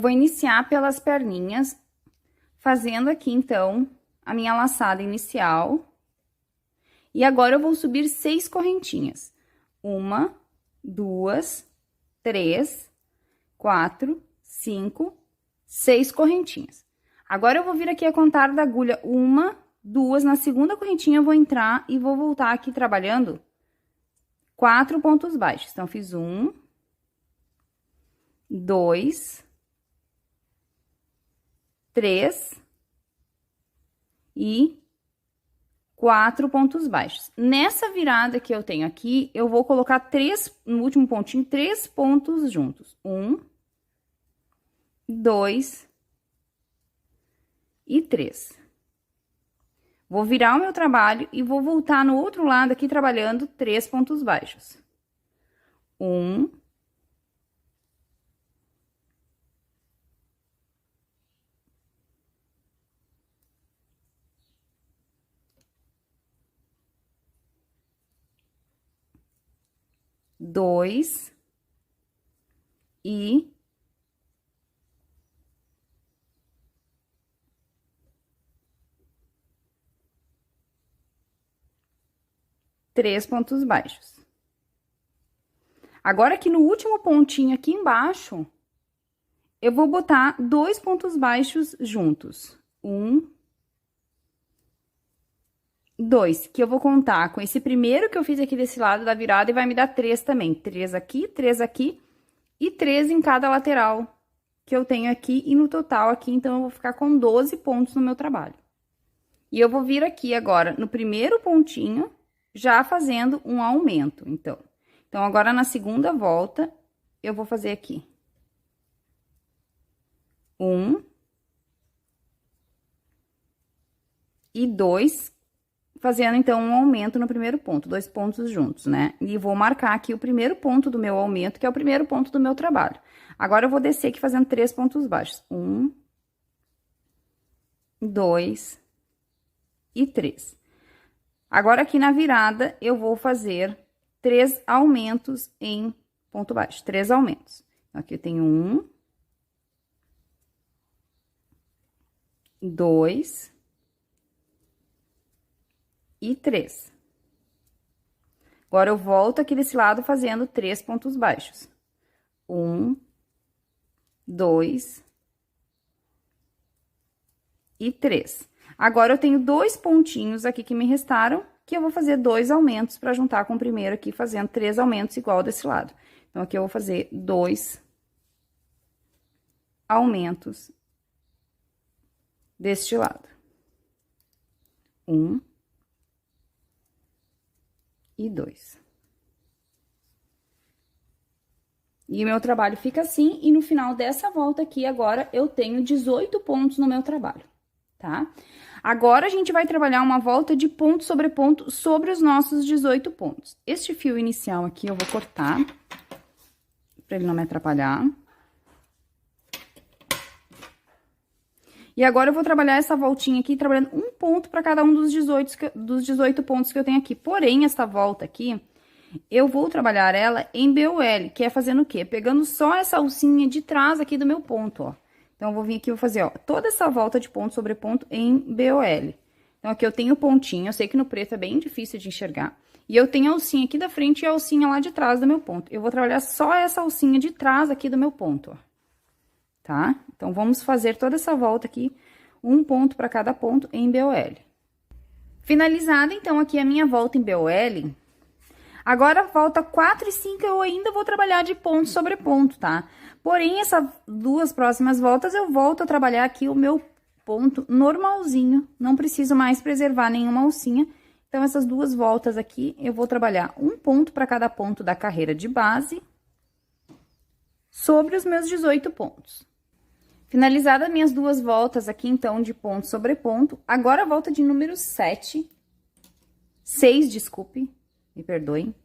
Vou iniciar pelas perninhas, fazendo aqui, então, a minha laçada inicial. E agora, eu vou subir 6 correntinhas. 1, 2, 3, 4, 5, 6 correntinhas. Agora, eu vou vir aqui a contar da agulha 1, 2, na segunda correntinha, eu vou entrar e vou voltar aqui trabalhando 4 pontos baixos. Então, fiz 1, 2, 3 e 4 pontos baixos. Nessa virada que eu tenho aqui, eu vou colocar no último pontinho, 3 pontos juntos. 1, 2 e 3. Vou virar o meu trabalho e vou voltar no outro lado aqui trabalhando 3 pontos baixos. 1, 2 e 3 pontos baixos. Agora, aqui no último pontinho aqui embaixo, eu vou botar 2 pontos baixos juntos. 1, 2, que eu vou contar com esse primeiro que eu fiz aqui desse lado da virada e vai me dar 3 também. 3 aqui e 3 em cada lateral que eu tenho aqui e no total aqui, então, eu vou ficar com 12 pontos no meu trabalho. E eu vou vir aqui agora no primeiro pontinho, já fazendo um aumento, então. Então, agora, na segunda volta, eu vou fazer aqui. 1 e 2, fazendo, então, um aumento no primeiro ponto, 2 pontos juntos, né? E vou marcar aqui o primeiro ponto do meu aumento, que é o primeiro ponto do meu trabalho. Agora, eu vou descer aqui fazendo 3 pontos baixos. 1, 2 e 3. Agora, aqui na virada, eu vou fazer 3 aumentos em ponto baixo, 3 aumentos. Então, aqui eu tenho 1, 2 e 3. Agora, eu volto aqui desse lado fazendo 3 pontos baixos. 1, 2 e 3. Agora, eu tenho 2 pontinhos aqui que me restaram, que eu vou fazer 2 aumentos para juntar com o primeiro aqui, fazendo 3 aumentos igual desse lado. Então, aqui eu vou fazer 2 aumentos deste lado. 1 e 2. E o meu trabalho fica assim, e no final dessa volta aqui, agora, eu tenho 18 pontos no meu trabalho, tá? Agora, a gente vai trabalhar uma volta de ponto sobre os nossos 18 pontos. Este fio inicial aqui, eu vou cortar, pra ele não me atrapalhar. E agora, eu vou trabalhar essa voltinha aqui, trabalhando um ponto para cada um dos 18 pontos que eu tenho aqui. Porém, essa volta aqui, eu vou trabalhar ela em BOL, que é fazendo o quê? Pegando só essa alcinha de trás aqui do meu ponto, ó. Então, eu vou vir aqui e vou fazer, ó, toda essa volta de ponto sobre ponto em BOL. Então, aqui eu tenho o pontinho, eu sei que no preto é bem difícil de enxergar. E eu tenho a alcinha aqui da frente e a alcinha lá de trás do meu ponto. Eu vou trabalhar só essa alcinha de trás aqui do meu ponto, ó. Tá? Então, vamos fazer toda essa volta aqui, um ponto para cada ponto em BOL. Finalizada, então, aqui a minha volta em BOL. Agora, volta 4 e 5, eu ainda vou trabalhar de ponto sobre ponto, tá? Porém, essas 2 próximas voltas, eu volto a trabalhar aqui o meu ponto normalzinho. Não preciso mais preservar nenhuma alcinha. Então, essas 2 voltas aqui, eu vou trabalhar um ponto para cada ponto da carreira de base sobre os meus 18 pontos. Finalizadas minhas 2 voltas aqui, então, de ponto sobre ponto, agora a volta de número 6, desculpe, me perdoem.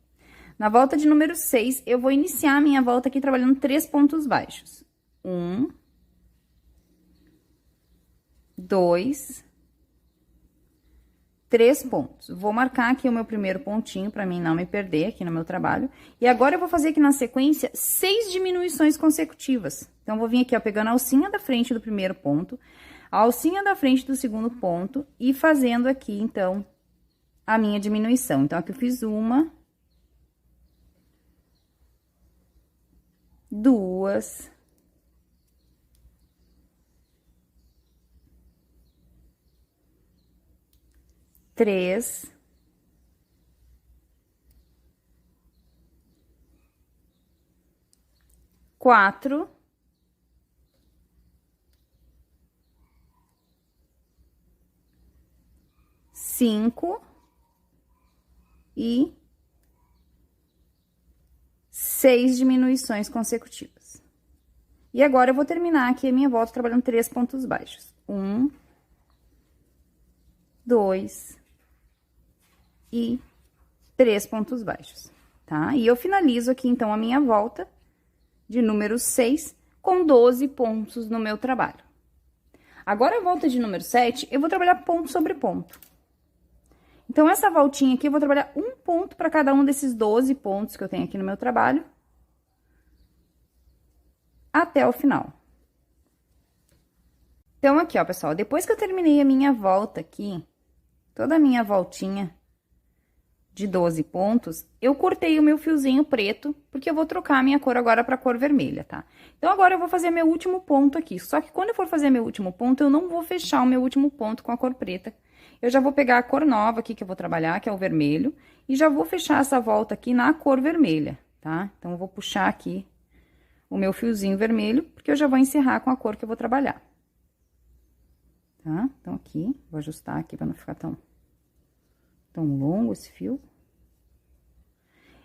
Na volta de número 6, eu vou iniciar a minha volta aqui trabalhando 3 pontos baixos. 1, 2, 3 pontos. Vou marcar aqui o meu primeiro pontinho para mim não me perder aqui no meu trabalho. E agora eu vou fazer aqui na sequência 6 diminuições consecutivas. Então, eu vou vir aqui, ó, pegando a alcinha da frente do primeiro ponto, a alcinha da frente do segundo ponto e fazendo aqui, então, a minha diminuição. Então, aqui eu fiz uma, 2, 3, 4, 5 e 6 diminuições consecutivas. E agora, eu vou terminar aqui a minha volta trabalhando 3 pontos baixos. 1, 2 e 3 pontos baixos, tá? E eu finalizo aqui, então, a minha volta de número 6 com 12 pontos no meu trabalho. Agora, a volta de número 7, eu vou trabalhar ponto sobre ponto. Então, essa voltinha aqui, eu vou trabalhar um ponto para cada um desses 12 pontos que eu tenho aqui no meu trabalho, até o final. Então, aqui, ó, pessoal, depois que eu terminei a minha volta aqui, toda a minha voltinha de 12 pontos, eu cortei o meu fiozinho preto, porque eu vou trocar a minha cor agora para cor vermelha, tá? Então, agora eu vou fazer meu último ponto aqui. Só que quando eu for fazer meu último ponto, eu não vou fechar o meu último ponto com a cor preta. Eu já vou pegar a cor nova aqui que eu vou trabalhar, que é o vermelho, e já vou fechar essa volta aqui na cor vermelha, tá? Então, eu vou puxar aqui o meu fiozinho vermelho, porque eu já vou encerrar com a cor que eu vou trabalhar. Tá? Então, aqui, vou ajustar aqui para não ficar tão longo esse fio.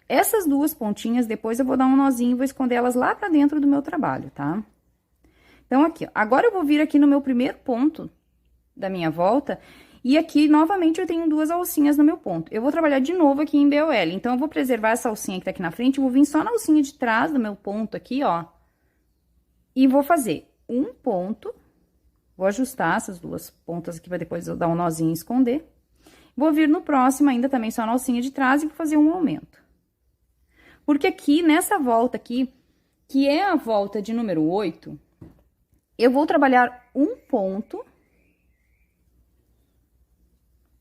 Essas duas pontinhas, depois eu vou dar um nozinho e vou esconder elas lá pra dentro do meu trabalho, tá? Então, aqui, ó, agora eu vou vir aqui no meu primeiro ponto da minha volta, e aqui, novamente, eu tenho duas alcinhas no meu ponto. Eu vou trabalhar de novo aqui em BOL, então, eu vou preservar essa alcinha que tá aqui na frente, vou vir só na alcinha de trás do meu ponto aqui, ó, e vou fazer um ponto, vou ajustar essas duas pontas aqui pra depois eu dar um nozinho e esconder. Vou vir no próximo ainda também só na alcinha de trás e vou fazer um aumento. Porque aqui, nessa volta aqui, que é a volta de número 8, eu vou trabalhar um ponto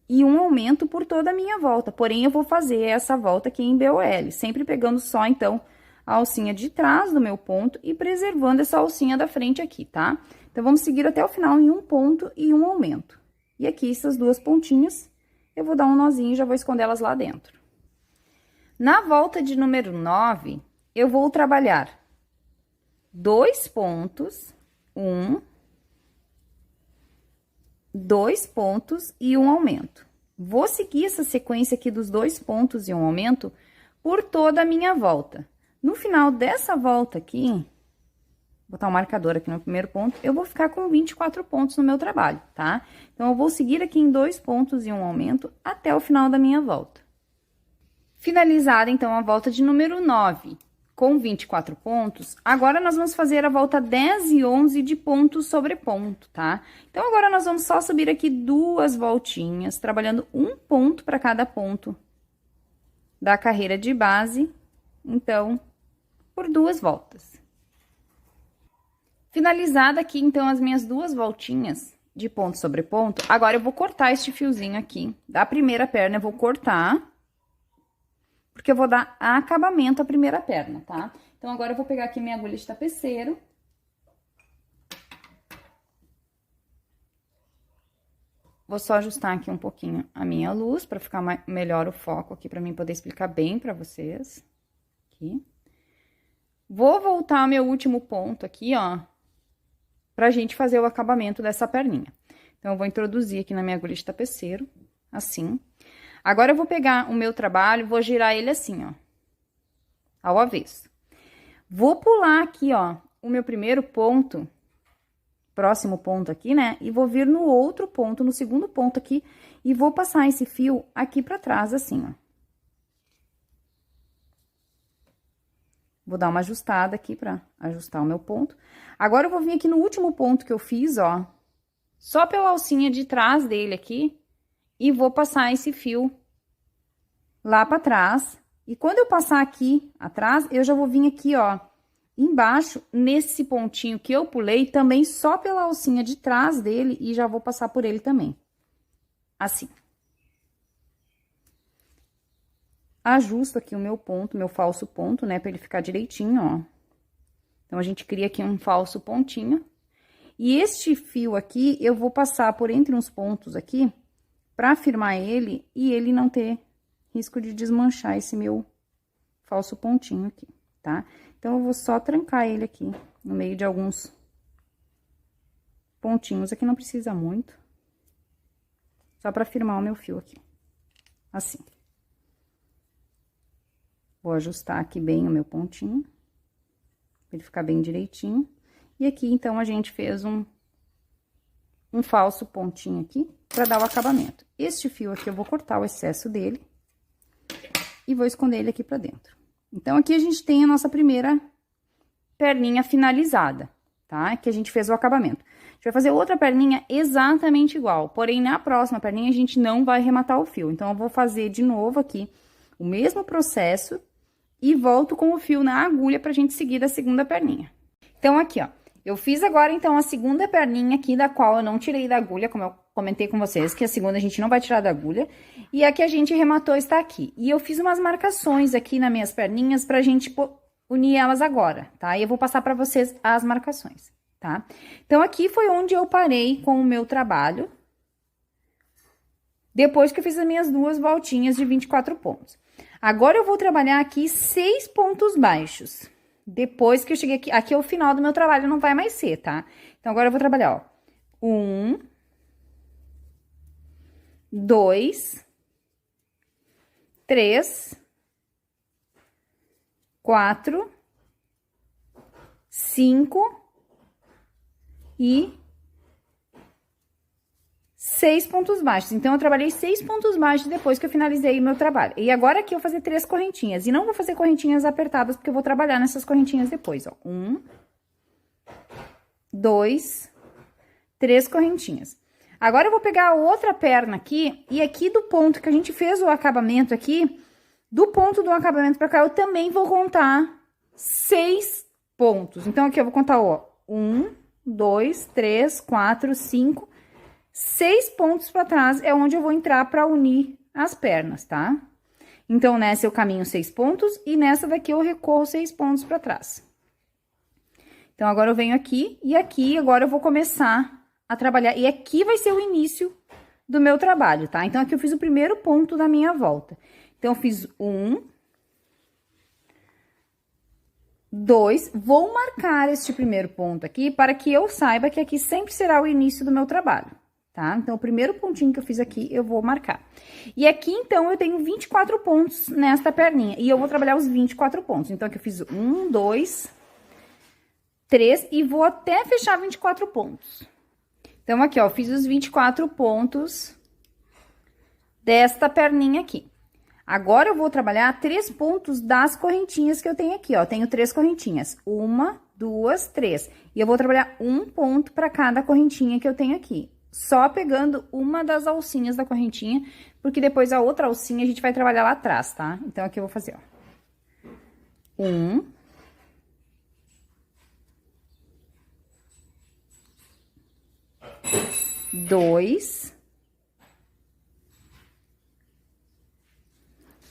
e um aumento por toda a minha volta. Porém, eu vou fazer essa volta aqui em BOL, sempre pegando só, então, a alcinha de trás do meu ponto e preservando essa alcinha da frente aqui, tá? Então, vamos seguir até o final em um ponto e um aumento. E aqui, essas duas pontinhas, eu vou dar um nozinho e já vou esconder elas lá dentro. Na volta de número 9, eu vou trabalhar 2 pontos, 1, 2 pontos e um aumento. Vou seguir essa sequência aqui dos 2 pontos e um aumento por toda a minha volta. No final dessa volta aqui, vou botar um marcador aqui no primeiro ponto, eu vou ficar com 24 pontos no meu trabalho, tá? Então, eu vou seguir aqui em 2 pontos e um aumento até o final da minha volta. Finalizada, então, a volta de número 9, com 24 pontos, agora nós vamos fazer a volta 10 e 11 de ponto sobre ponto, tá? Então, agora nós vamos só subir aqui 2 voltinhas, trabalhando um ponto para cada ponto da carreira de base, então, por 2 voltas. Finalizada aqui, então, as minhas 2 voltinhas de ponto sobre ponto, agora eu vou cortar este fiozinho aqui da primeira perna, eu vou cortar, porque eu vou dar acabamento à primeira perna, tá? Então, agora eu vou pegar aqui minha agulha de tapeceiro. Vou só ajustar aqui um pouquinho a minha luz, pra ficar melhor o foco aqui, pra mim poder explicar bem pra vocês. Aqui. Vou voltar ao meu último ponto aqui, ó, pra gente fazer o acabamento dessa perninha. Então, eu vou introduzir aqui na minha agulha de tapeceiro, assim. Agora, eu vou pegar o meu trabalho, vou girar ele assim, ó, ao avesso. Vou pular aqui, ó, o meu primeiro ponto, próximo ponto aqui, né? E vou vir no outro ponto, no segundo ponto aqui, e vou passar esse fio aqui pra trás, assim, ó. Vou dar uma ajustada aqui pra ajustar o meu ponto. Agora, eu vou vir aqui no último ponto que eu fiz, ó, só pela alcinha de trás dele aqui, e vou passar esse fio lá pra trás. E quando eu passar aqui atrás, eu já vou vir aqui, ó, embaixo, nesse pontinho que eu pulei, também só pela alcinha de trás dele, e já vou passar por ele também. Assim. Ajusto aqui o meu ponto, meu falso ponto, né, pra ele ficar direitinho, ó. Então, a gente cria aqui um falso pontinho. E este fio aqui, eu vou passar por entre uns pontos aqui, pra firmar ele, e ele não ter risco de desmanchar esse meu falso pontinho aqui, tá? Então, eu vou só trancar ele aqui, no meio de alguns pontinhos. Aqui não precisa muito. Só pra firmar o meu fio aqui. Assim. Vou ajustar aqui bem o meu pontinho, pra ele ficar bem direitinho. E aqui, então, a gente fez um falso pontinho aqui, pra dar o acabamento. Este fio aqui, eu vou cortar o excesso dele e vou esconder ele aqui pra dentro. Então, aqui a gente tem a nossa primeira perninha finalizada, tá? Que a gente fez o acabamento. A gente vai fazer outra perninha exatamente igual, porém, na próxima perninha, a gente não vai rematar o fio. Então, eu vou fazer de novo aqui o mesmo processo e volto com o fio na agulha pra gente seguir da segunda perninha. Então, aqui, ó, eu fiz agora, então, a segunda perninha aqui, da qual eu não tirei da agulha, como eu comentei com vocês, que a segunda a gente não vai tirar da agulha, e a que a gente rematou está aqui. E eu fiz umas marcações aqui nas minhas perninhas pra gente unir elas agora, tá? E eu vou passar pra vocês as marcações, tá? Então, aqui foi onde eu parei com o meu trabalho, depois que eu fiz as minhas duas voltinhas de 24 pontos. Agora, eu vou trabalhar aqui 6 pontos baixos. Depois que eu cheguei aqui, aqui é o final do meu trabalho, não vai mais ser, tá? Então, agora eu vou trabalhar, ó. 1, 2, 3, 4, 5 e 6 pontos baixos. Então, eu trabalhei 6 pontos baixos depois que eu finalizei o meu trabalho. E agora aqui eu vou fazer 3 correntinhas. E não vou fazer correntinhas apertadas, porque eu vou trabalhar nessas correntinhas depois, ó. 1, 2, 3 correntinhas. Agora, eu vou pegar a outra perna aqui, e aqui do ponto que a gente fez o acabamento aqui, do ponto do acabamento pra cá, eu também vou contar 6 pontos. Então, aqui eu vou contar, ó, 1, 2, 3, 4, 5... 6 pontos para trás é onde eu vou entrar para unir as pernas, tá? Então, nessa eu caminho 6 pontos e nessa daqui eu recorro 6 pontos para trás. Então, agora eu venho aqui e aqui agora eu vou começar a trabalhar. E aqui vai ser o início do meu trabalho, tá? Então, aqui eu fiz o primeiro ponto da minha volta. Então, eu fiz 1, 2, vou marcar este primeiro ponto aqui para que eu saiba que aqui sempre será o início do meu trabalho. Tá? Então, o primeiro pontinho que eu fiz aqui, eu vou marcar. E aqui, então, eu tenho 24 pontos nesta perninha. E eu vou trabalhar os 24 pontos. Então, aqui eu fiz 1, 2, 3 e vou até fechar 24 pontos. Então, aqui, ó, eu fiz os 24 pontos desta perninha aqui. Agora, eu vou trabalhar 3 pontos das correntinhas que eu tenho aqui, ó. Eu tenho 3 correntinhas. 1, 2, 3. E eu vou trabalhar um ponto para cada correntinha que eu tenho aqui. Só pegando uma das alcinhas da correntinha, porque depois a outra alcinha a gente vai trabalhar lá atrás, tá? Então, aqui eu vou fazer, ó. 1. 2.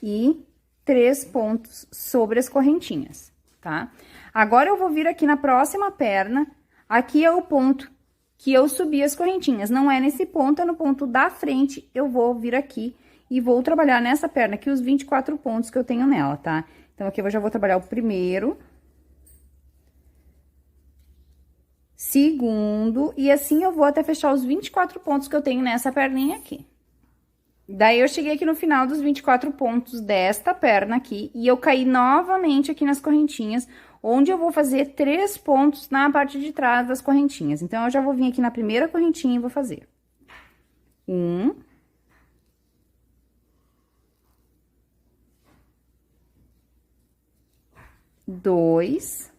E 3 pontos sobre as correntinhas, tá? Agora, eu vou vir aqui na próxima perna, aqui é o ponto que eu subi as correntinhas. Não é nesse ponto, é no ponto da frente, eu vou vir aqui e vou trabalhar nessa perna aqui os 24 pontos que eu tenho nela, tá? Então, aqui eu já vou trabalhar o primeiro, segundo, e assim eu vou até fechar os 24 pontos que eu tenho nessa perninha aqui. Daí, eu cheguei aqui no final dos 24 pontos desta perna aqui, e eu caí novamente aqui nas correntinhas, onde eu vou fazer 3 pontos na parte de trás das correntinhas. Então, eu já vou vir aqui na primeira correntinha e vou fazer 1, 2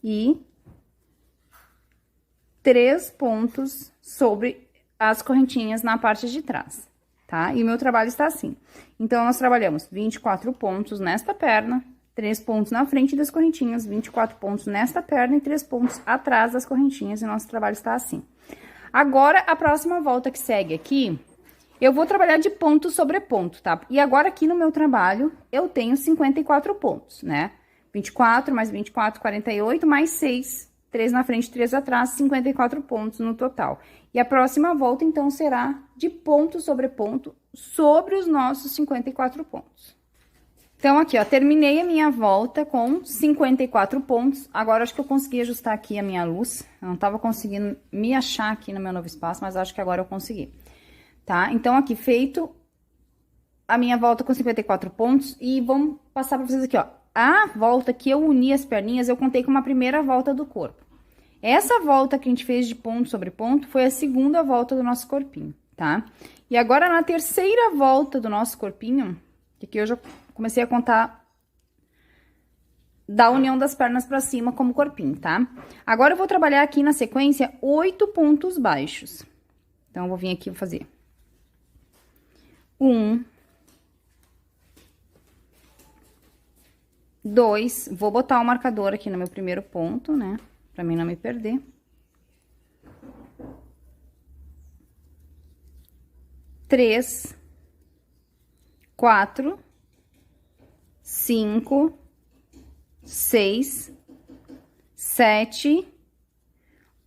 e 3 pontos sobre as correntinhas na parte de trás, tá? E o meu trabalho está assim. Então, nós trabalhamos 24 pontos nesta perna, 3 pontos na frente das correntinhas, 24 pontos nesta perna e 3 pontos atrás das correntinhas, e nosso trabalho está assim. Agora, a próxima volta que segue aqui, eu vou trabalhar de ponto sobre ponto, tá? E agora, aqui no meu trabalho, eu tenho 54 pontos, né? 24 mais 24, 48, mais 6, 3 na frente, 3 atrás, 54 pontos no total. E a próxima volta, então, será de ponto sobre os nossos 54 pontos. Então, aqui, ó, terminei a minha volta com 54 pontos. Agora, acho que eu consegui ajustar aqui a minha luz. Eu não tava conseguindo me achar aqui no meu novo espaço, mas acho que agora eu consegui. Tá? Então, aqui, feito a minha volta com 54 pontos. E vamos passar pra vocês aqui, ó. A volta que eu uni as perninhas, eu contei como a primeira volta do corpo. Essa volta que a gente fez de ponto sobre ponto foi a segunda volta do nosso corpinho, tá? E agora, na terceira volta do nosso corpinho, que aqui eu já comecei a contar da união das pernas pra cima como corpinho, tá? Agora, eu vou trabalhar aqui na sequência 8 pontos baixos. Então, eu vou vir aqui e vou fazer 1, 2, vou botar o marcador aqui no meu primeiro ponto, né? Pra mim não me perder. 3, 4, 5, 6, 7,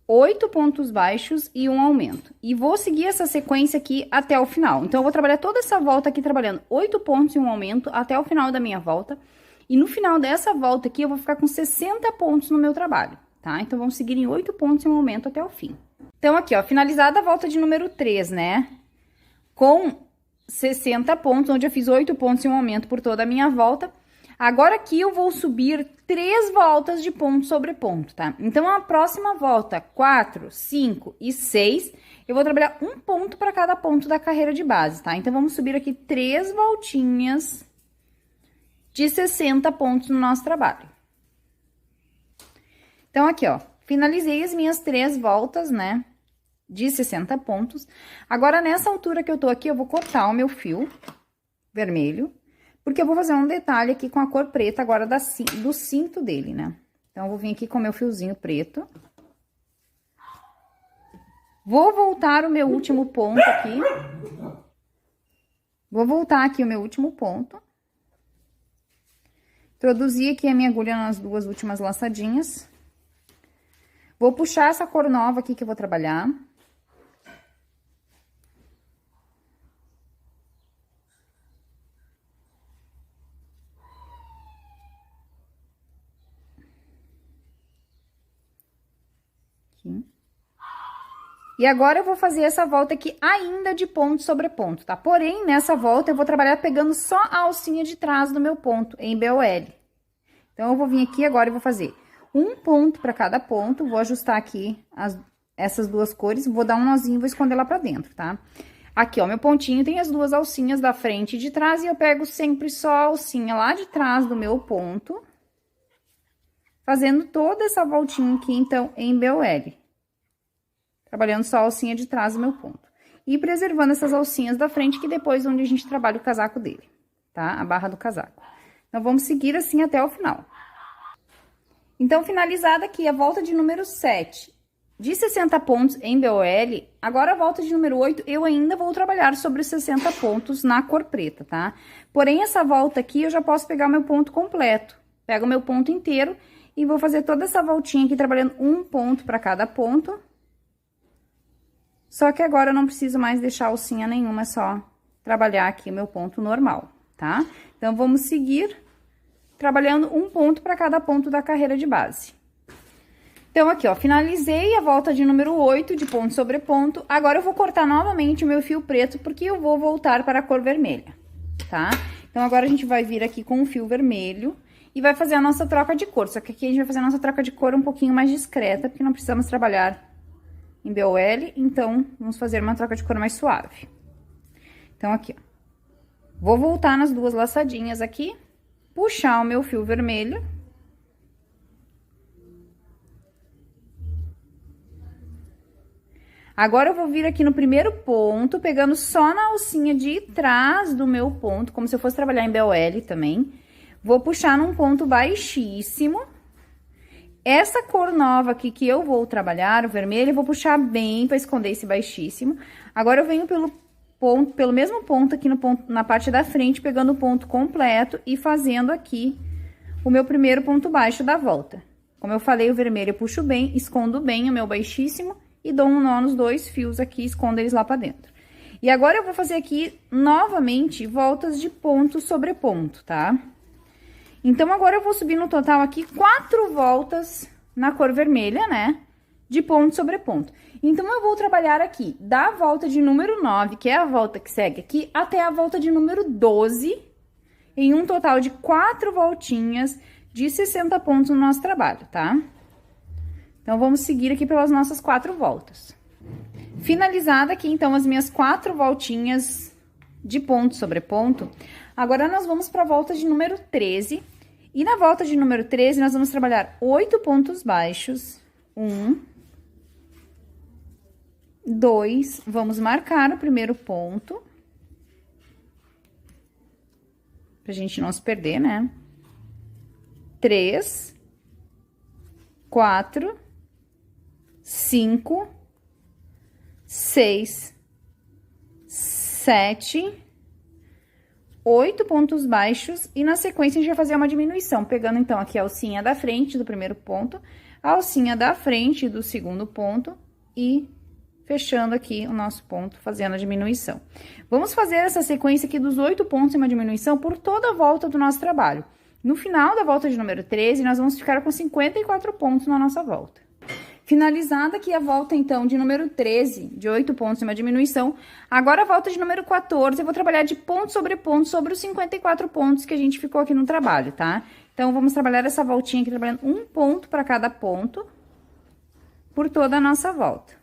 8 pontos baixos e um aumento. E vou seguir essa sequência aqui até o final. Então, eu vou trabalhar toda essa volta aqui trabalhando 8 pontos e um aumento até o final da minha volta. E no final dessa volta aqui, eu vou ficar com 60 pontos no meu trabalho, tá? Então, vamos seguir em 8 pontos e um aumento até o fim. Então, aqui, ó, finalizada a volta de número 3, né? Com 60 pontos, onde eu fiz 8 pontos e um aumento por toda a minha volta. Agora, aqui, eu vou subir 3 voltas de ponto sobre ponto, tá? Então, a próxima volta, 4, 5 e 6, eu vou trabalhar um ponto para cada ponto da carreira de base, tá? Então, vamos subir aqui 3 voltinhas de 60 pontos no nosso trabalho. Então, aqui, ó, finalizei as minhas 3 voltas, né, de 60 pontos. Agora, nessa altura que eu tô aqui, eu vou cortar o meu fio vermelho, porque eu vou fazer um detalhe aqui com a cor preta agora do cinto dele, né? Então, eu vou vir aqui com o meu fiozinho preto. Vou voltar o meu último ponto aqui. Vou voltar aqui o meu último ponto. Introduzir aqui a minha agulha nas 2 últimas laçadinhas. Vou puxar essa cor nova aqui que eu vou trabalhar. Aqui. E agora, eu vou fazer essa volta aqui ainda de ponto sobre ponto, tá? Porém, nessa volta, eu vou trabalhar pegando só a alcinha de trás do meu ponto, em BOL. Então, eu vou vir aqui agora e vou fazer um ponto para cada ponto, vou ajustar aqui essas 2 cores, vou dar um nozinho e vou esconder lá pra dentro, tá? Aqui, ó, meu pontinho tem as 2 alcinhas da frente e de trás, e eu pego sempre só a alcinha lá de trás do meu ponto, fazendo toda essa voltinha aqui, então, em BOL. Trabalhando só a alcinha de trás do meu ponto. E preservando essas alcinhas da frente, que depois é onde a gente trabalha o casaco dele, tá? A barra do casaco. Então, vamos seguir assim até o final. Então, finalizada aqui a volta de número 7, de 60 pontos em BOL, agora a volta de número 8, eu ainda vou trabalhar sobre os 60 pontos na cor preta, tá? Porém, essa volta aqui, eu já posso pegar o meu ponto completo. Pego o meu ponto inteiro e vou fazer toda essa voltinha aqui, trabalhando um ponto para cada ponto. Só que agora eu não preciso mais deixar alcinha nenhuma, é só trabalhar aqui o meu ponto normal, tá? Então, vamos seguir trabalhando um ponto para cada ponto da carreira de base. Então, aqui, ó, finalizei a volta de número 8 de ponto sobre ponto. Agora, eu vou cortar novamente o meu fio preto, porque eu vou voltar para a cor vermelha, tá? Então, agora a gente vai vir aqui com o fio vermelho e vai fazer a nossa troca de cor. Só que aqui a gente vai fazer a nossa troca de cor um pouquinho mais discreta, porque não precisamos trabalhar em BOL, então, vamos fazer uma troca de cor mais suave. Então, aqui, ó. Vou voltar nas 2 laçadinhas aqui, puxar o meu fio vermelho. Agora, eu vou vir aqui no primeiro ponto, pegando só na alcinha de trás do meu ponto, como se eu fosse trabalhar em BOL também. Vou puxar num ponto baixíssimo. Essa cor nova aqui que eu vou trabalhar, o vermelho, eu vou puxar bem para esconder esse baixíssimo. Agora, eu venho pelo mesmo ponto aqui no ponto, na parte da frente, pegando o ponto completo e fazendo aqui o meu primeiro ponto baixo da volta. Como eu falei, o vermelho eu puxo bem, escondo bem o meu baixíssimo e dou um nó nos 2 fios aqui, escondo eles lá pra dentro. E agora, eu vou fazer aqui, novamente, voltas de ponto sobre ponto, tá? Então, agora eu vou subir no total aqui 4 voltas na cor vermelha, né? De ponto sobre ponto. Então, eu vou trabalhar aqui da volta de número 9, que é a volta que segue aqui, até a volta de número 12, em um total de 4 voltinhas de 60 pontos no nosso trabalho, tá? Então, vamos seguir aqui pelas nossas 4 voltas. Finalizada aqui, então, as minhas 4 voltinhas de ponto sobre ponto, agora nós vamos para a volta de número 13. E na volta de número 13, nós vamos trabalhar 8 pontos baixos. 1, 2, vamos marcar o primeiro ponto. Pra gente não se perder, né? 3, 4, 5, 6, 7, 8 pontos baixos e na sequência a gente vai fazer uma diminuição, pegando então aqui a alcinha da frente do primeiro ponto, a alcinha da frente do segundo ponto e fechando aqui o nosso ponto, fazendo a diminuição. Vamos fazer essa sequência aqui dos 8 pontos em uma diminuição por toda a volta do nosso trabalho. No final da volta de número 13, nós vamos ficar com 54 pontos na nossa volta. Finalizada aqui a volta, então, de número 13, de 8 pontos em uma diminuição, agora a volta de número 14, eu vou trabalhar de ponto sobre os 54 pontos que a gente ficou aqui no trabalho, tá? Então, vamos trabalhar essa voltinha aqui, trabalhando um ponto para cada ponto, por toda a nossa volta.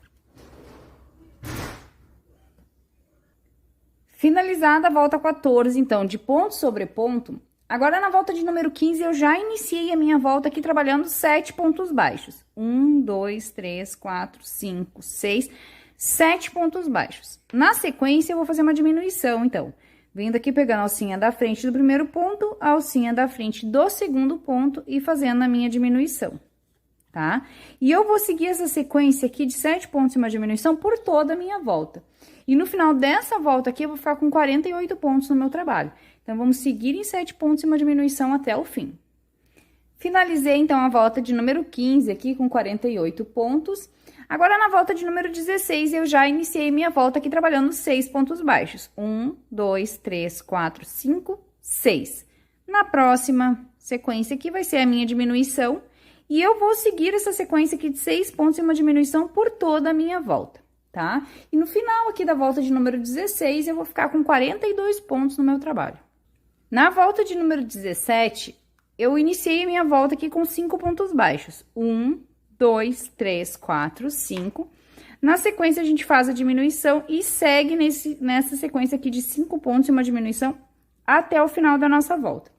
Finalizada a volta 14, então, de ponto sobre ponto, agora na volta de número 15, eu já iniciei a minha volta aqui trabalhando 7 pontos baixos. 1, 2, 3, 4, 5, 6, 7 pontos baixos. Na sequência, eu vou fazer uma diminuição, então. Vindo aqui, pegando a alcinha da frente do primeiro ponto, a alcinha da frente do segundo ponto e fazendo a minha diminuição, tá? E eu vou seguir essa sequência aqui de 7 pontos em uma diminuição por toda a minha volta. E no final dessa volta aqui, eu vou ficar com 48 pontos no meu trabalho. Então, vamos seguir em 7 pontos em uma diminuição até o fim. Finalizei, então, a volta de número 15 aqui com 48 pontos. Agora, na volta de número 16, eu já iniciei minha volta aqui trabalhando 6 pontos baixos. 1, 2, 3, 4, 5, 6. Na próxima sequência aqui vai ser a minha diminuição. E eu vou seguir essa sequência aqui de 6 pontos em uma diminuição por toda a minha volta, tá? E no final aqui da volta de número 16, eu vou ficar com 42 pontos no meu trabalho. Na volta de número 17, eu iniciei a minha volta aqui com 5 pontos baixos. 1, 2, 3, 4, 5. Na sequência, a gente faz a diminuição e segue nessa sequência aqui de 5 pontos e uma diminuição até o final da nossa volta.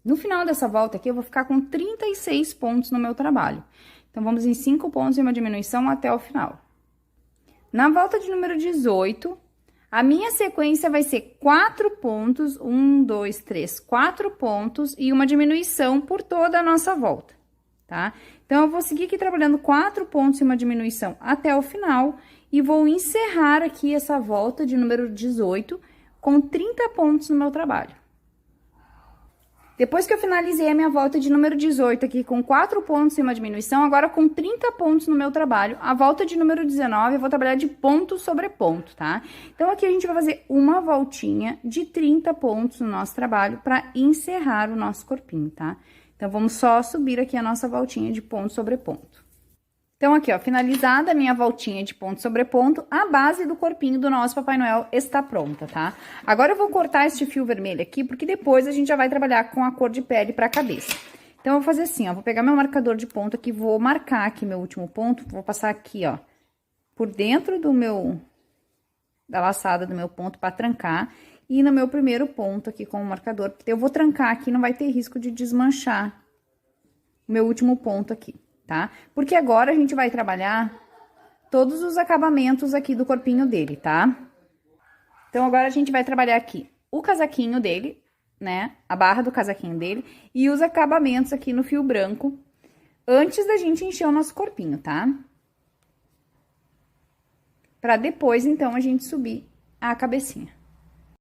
No final dessa volta aqui, eu vou ficar com 36 pontos no meu trabalho. Então, vamos em 5 pontos e uma diminuição até o final. Na volta de número 18... a minha sequência vai ser 4 pontos, 1, 2, 3, 4 pontos e uma diminuição por toda a nossa volta, tá? Então, eu vou seguir aqui trabalhando 4 pontos e uma diminuição até o final e vou encerrar aqui essa volta de número 18 com 30 pontos no meu trabalho. Depois que eu finalizei a minha volta de número 18 aqui com 4 pontos e uma diminuição, agora com 30 pontos no meu trabalho, a volta de número 19 eu vou trabalhar de ponto sobre ponto, tá? Então, aqui a gente vai fazer uma voltinha de 30 pontos no nosso trabalho para encerrar o nosso corpinho, tá? Então, vamos só subir aqui a nossa voltinha de ponto sobre ponto. Então, aqui, ó, finalizada a minha voltinha de ponto sobre ponto, a base do corpinho do nosso Papai Noel está pronta, tá? Agora, eu vou cortar este fio vermelho aqui, porque depois a gente já vai trabalhar com a cor de pele para a cabeça. Então, eu vou fazer assim, ó, vou pegar meu marcador de ponto aqui, vou marcar aqui meu último ponto, vou passar aqui, ó, por dentro da laçada do meu ponto para trancar, e no meu primeiro ponto aqui com o marcador, porque eu vou trancar aqui, não vai ter risco de desmanchar o meu último ponto aqui, tá? Porque agora a gente vai trabalhar todos os acabamentos aqui do corpinho dele, tá? Então, agora a gente vai trabalhar aqui o casaquinho dele, né? A barra do casaquinho dele e os acabamentos aqui no fio branco, antes da gente encher o nosso corpinho, tá? Pra depois, então, a gente subir a cabecinha.